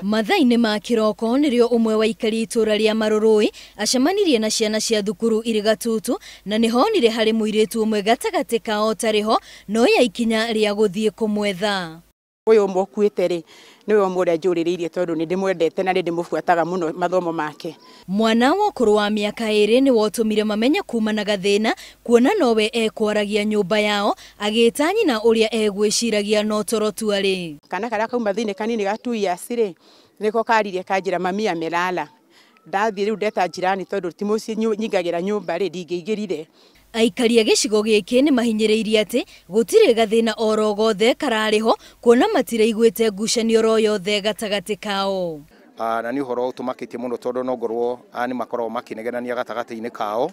Mathaa-inĩ ma kiroko nĩrĩo ũmwe wa aikari itura ria Marurui acemanirie na ciana cia thukuru iri gatutu na nĩ honire harĩ mũirĩtu ũmwe gatagatĩ kao tariho no ya ikinya rĩa gũthiĩ kũmwetha. Uyu mũkuĩte rĩ niwe ũmwe njũrĩrĩirie tondũ nĩ ndĩmwendete na nĩ ndĩmũbuataga mũno mathomo make. Mwana wa ũkũrũ wa mĩaka 2 nĩ wotũmire mamenye kuma na gathĩna kuona nowe ekwaragia nyũmba yao agĩta nyina ũrĩa egwĩciragia no toro tu arĩ. Kana karĩa kauma thĩinĩ kanini ga 2 years rĩ nĩko karirie kanjĩra mami amelala. Ndathiĩ rĩu ndeta jirani tondũ ti mũciĩ nyingagĩra nyũmba rĩ ndingĩingĩrire. Aikari a gĩcigo gĩkĩ nĩ mahinyĩrĩirie atĩ gũtirĩ gathĩna oro gothe kararĩho kuona matiraiguĩte ngucanio ro yothe gatagatĩ kao. Na nĩ ũhoro ũtũmakĩtie mũno tondũ no ngorwo nĩ makoragwo makĩnegenania gatagatĩ-inĩ kao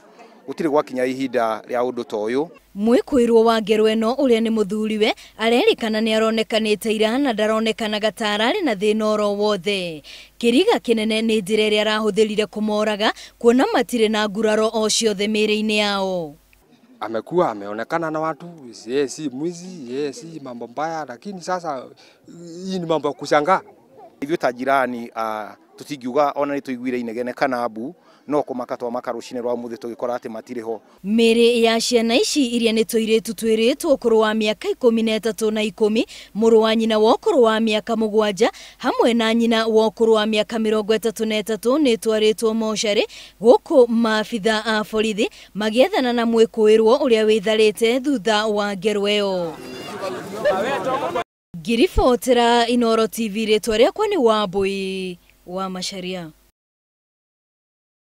gũtirĩ gwakinya ihinda rĩa ũndũ ta ũyũ. Mwekuirwo wa ngero ĩno ũrĩa nĩ mũthuriwe arerĩkana nĩ aronekanĩte ira na ndaronekana gatararĩ na thĩna oro wothe. Kĩriga kĩnene nĩ njĩra ĩrĩa arahũthĩrire kũmoraga kuona matirĩ na nguraro o ciothe mĩĩrĩ-inĩ yao. Amekuwa ameonekana na watu si mwizi si mambo mbaya, lakini sasa hii ni mambo ya kushangaa. Hivyo ta jirani tutingiuga ona nĩ tũiguire inegene kana mbu no kũmaka twamaka rũcinĩ rwa mũthĩ tũgĩkora atĩ matirĩ ho. Mĩĩrĩ ya ciana ici iria nĩ tũirĩtu twĩrĩtwo ũkũrũ wa mĩaka 13 na 10, mũrũ wa nyina wa ũkũrũ wa mĩaka 7 hamwe na nyina wa ũkũrũ wa mĩaka 33 nĩ twarĩtwo mocarĩ gũkũ Ma-abithaa a borithi magĩethana na mwekuirwo ũrĩa wĩtharĩte thutha wa ngero ĩyo. Ngiribotera Inooro TV rĩtwa rĩakwa nĩ Wambui wa Macharia.